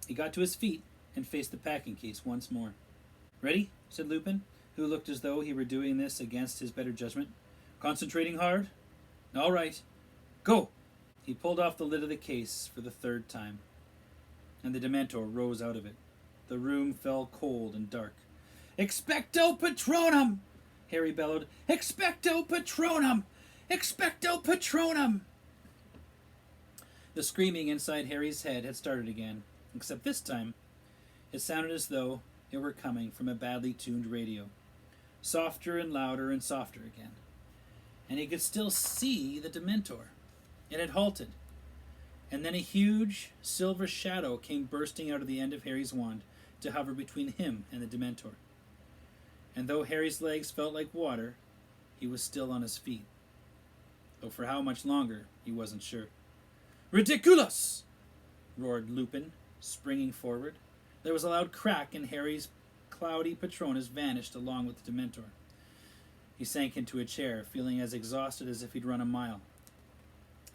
He got to his feet and faced the packing case once more. "Ready?" said Lupin, who looked as though he were doing this against his better judgment. "Concentrating hard? All right. Go!" He pulled off the lid of the case for the third time, and the Dementor rose out of it. The room fell cold and dark. "Expecto Patronum!" Harry bellowed. "Expecto Patronum! Expecto Patronum!" The screaming inside Harry's head had started again, except this time it sounded as though it were coming from a badly tuned radio, softer and louder and softer again. And he could still see the Dementor. It had halted, and then a huge silver shadow came bursting out of the end of Harry's wand to hover between him and the Dementor. And though Harry's legs felt like water, he was still on his feet. Though for how much longer, he wasn't sure. "Ridiculous!" roared Lupin, springing forward. There was a loud crack, and Harry's cloudy Patronus vanished along with the Dementor. He sank into a chair, feeling as exhausted as if he'd run a mile,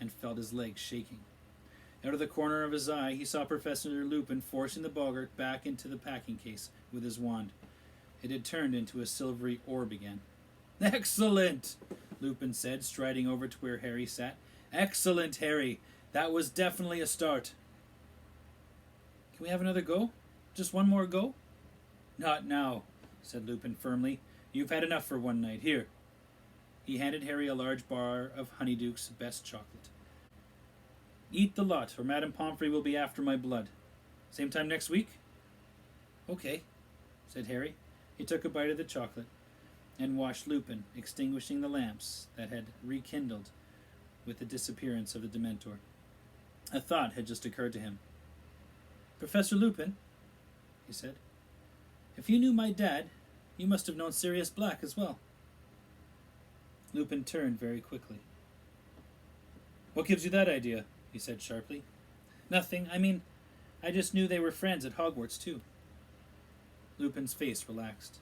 and felt his legs shaking. Out of the corner of his eye, he saw Professor Lupin forcing the boggart back into the packing case with his wand. It had turned into a silvery orb again. "Excellent!" Lupin said, striding over to where Harry sat. "Excellent, Harry! That was definitely a start." "Can we have another go? Just one more go?" "Not now," said Lupin firmly. "You've had enough for one night. Here." He handed Harry a large bar of Honeyduke's best chocolate. "Eat the lot, or Madame Pomfrey will be after my blood. Same time next week?" "Okay," said Harry. He took a bite of the chocolate and watched Lupin extinguishing the lamps that had rekindled with the disappearance of the Dementor. A thought had just occurred to him. "Professor Lupin," he said, "if you knew my dad, you must have known Sirius Black as well." Lupin turned very quickly. "What gives you that idea?" he said sharply. "Nothing. I just knew they were friends at Hogwarts, too." Lupin's face relaxed.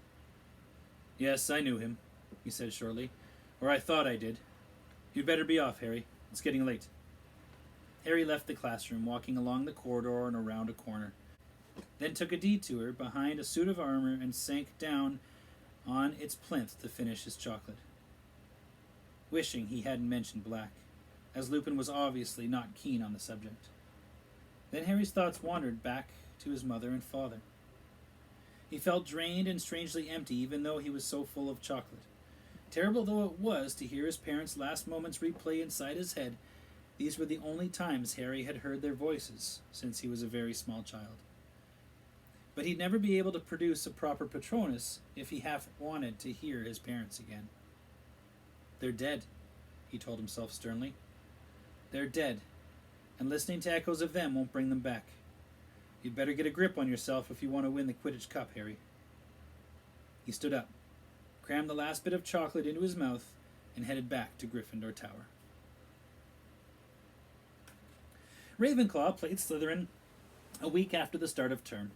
"Yes, I knew him," he said shortly. "Or I thought I did. You'd better be off, Harry. It's getting late." Harry left the classroom, walking along the corridor and around a corner, then took a detour behind a suit of armor and sank down on its plinth to finish his chocolate, wishing he hadn't mentioned Black, as Lupin was obviously not keen on the subject. Then Harry's thoughts wandered back to his mother and father. He felt drained and strangely empty, even though he was so full of chocolate. Terrible though it was to hear his parents' last moments replay inside his head, these were the only times Harry had heard their voices since he was a very small child. But he'd never be able to produce a proper Patronus if he half wanted to hear his parents again. "They're dead," he told himself sternly. "They're dead, and listening to echoes of them won't bring them back. You'd better get a grip on yourself if you want to win the Quidditch Cup, Harry." He stood up, crammed the last bit of chocolate into his mouth, and headed back to Gryffindor Tower. Ravenclaw played Slytherin a week after the start of term.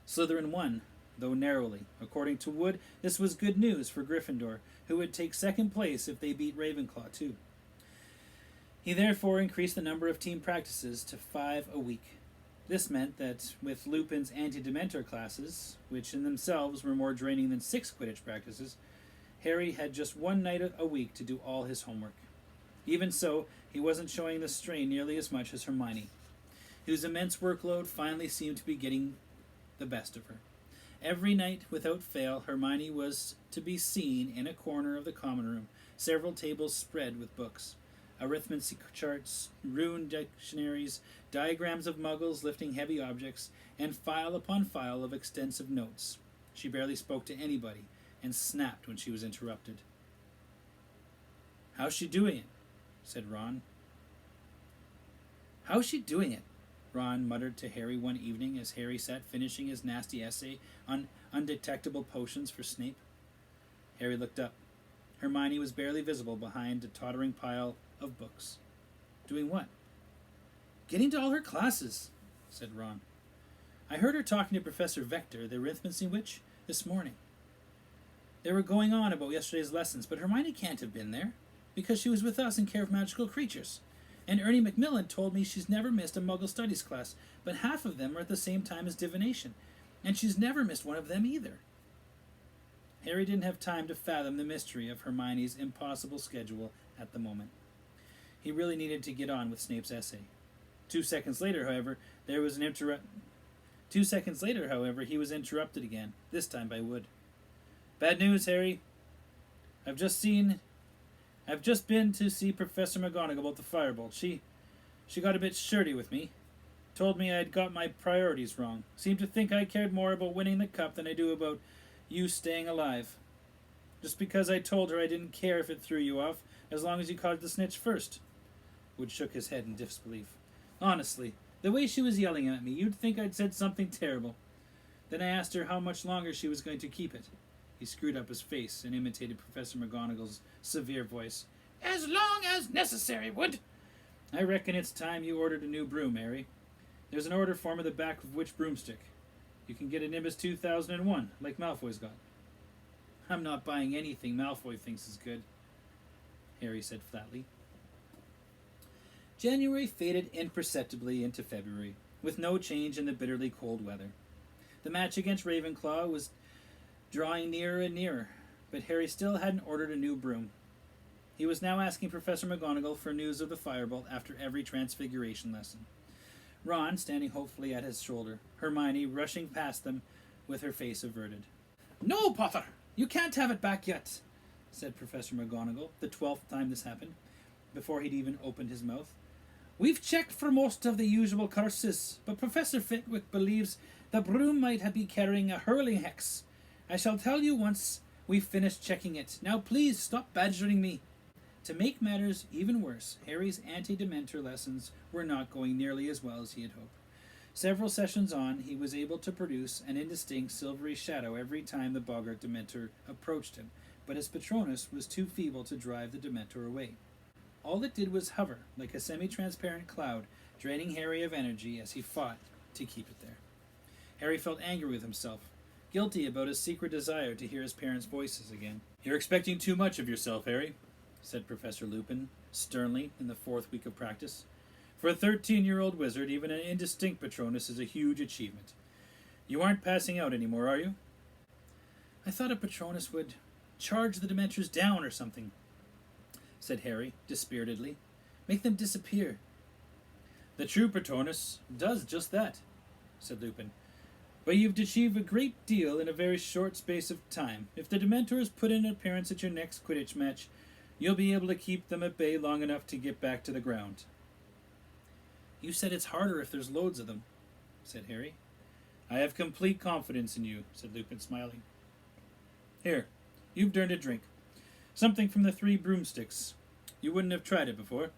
Slytherin won, though narrowly. According to Wood, this was good news for Gryffindor, who would take second place if they beat Ravenclaw too. He therefore increased the number of team practices to 5 a week. This meant that with Lupin's anti-Dementor classes, which in themselves were more draining than 6 Quidditch practices, Harry had just 1 night a week to do all his homework. Even so, he wasn't showing the strain nearly as much as Hermione, whose immense workload finally seemed to be getting the best of her. Every night, without fail, Hermione was to be seen in a corner of the common room, several tables spread with books. Arithmetic charts, rune dictionaries, diagrams of muggles lifting heavy objects, and file upon file of extensive notes. She barely spoke to anybody, and snapped when she was interrupted. "How's she doing it?" said Ron. "How's she doing it?" Ron muttered to Harry one evening as Harry sat finishing his nasty essay on undetectable potions for Snape. Harry looked up. Hermione was barely visible behind a tottering pile of books. "Doing what?" "Getting to all her classes," said Ron. "I heard her talking to Professor Vector, the arithmancy witch, this morning. They were going on about yesterday's lessons, but Hermione can't have been there, because she was with us in care of magical creatures. And Ernie Macmillan told me she's never missed a Muggle Studies class, but half of them are at the same time as divination, and she's never missed one of them either. Harry didn't have time to fathom the mystery of Hermione's impossible schedule at the moment. He really needed to get on with Snape's essay. 2 seconds later, however, he was interrupted again, this time by Wood. Bad news, Harry. I've just been to see Professor McGonagall about the firebolt. She got a bit shirty with me. Told me I'd got my priorities wrong. Seemed to think I cared more about winning the cup than I do about you staying alive. Just because I told her I didn't care if it threw you off, as long as you caught the snitch first. Wood shook his head in disbelief. Honestly, the way she was yelling at me, you'd think I'd said something terrible. Then I asked her how much longer she was going to keep it. He screwed up his face and imitated Professor McGonagall's severe voice. As long as necessary, Wood. I reckon it's time you ordered a new broom, Harry. There's an order form at the back of which broomstick. You can get a Nimbus 2001, like Malfoy's got. I'm not buying anything Malfoy thinks is good, Harry said flatly. January faded imperceptibly into February, with no change in the bitterly cold weather. The match against Ravenclaw was drawing nearer and nearer, but Harry still hadn't ordered a new broom. He was now asking Professor McGonagall for news of the firebolt after every transfiguration lesson. Ron standing hopefully at his shoulder, Hermione rushing past them with her face averted. No, Potter! You can't have it back yet, said Professor McGonagall, the 12th time this happened, before he'd even opened his mouth. We've checked for most of the usual curses, but Professor Flitwick believes the broom might be carrying a hurling hex. I shall tell you once we've finished checking it. Now please stop badgering me. To make matters even worse, Harry's anti-Dementor lessons were not going nearly as well as he had hoped. Several sessions on, he was able to produce an indistinct silvery shadow every time the Boggart Dementor approached him, but his Patronus was too feeble to drive the Dementor away. All it did was hover, like a semi-transparent cloud, draining Harry of energy as he fought to keep it there. Harry felt angry with himself, guilty about his secret desire to hear his parents' voices again. You're expecting too much of yourself, Harry, said Professor Lupin, sternly, in the 4th week of practice. For a 13-year-old wizard, even an indistinct Patronus is a huge achievement. You aren't passing out anymore, are you? I thought a Patronus would charge the Dementors down or something, said Harry, dispiritedly. Make them disappear. The true Patronus does just that, said Lupin. But you've achieved a great deal in a very short space of time. If the Dementors put in an appearance at your next Quidditch match, you'll be able to keep them at bay long enough to get back to the ground. You said it's harder if there's loads of them, said Harry. I have complete confidence in you, said Lupin, smiling. Here, you've earned a drink. Something from the 3 broomsticks. You wouldn't have tried it before.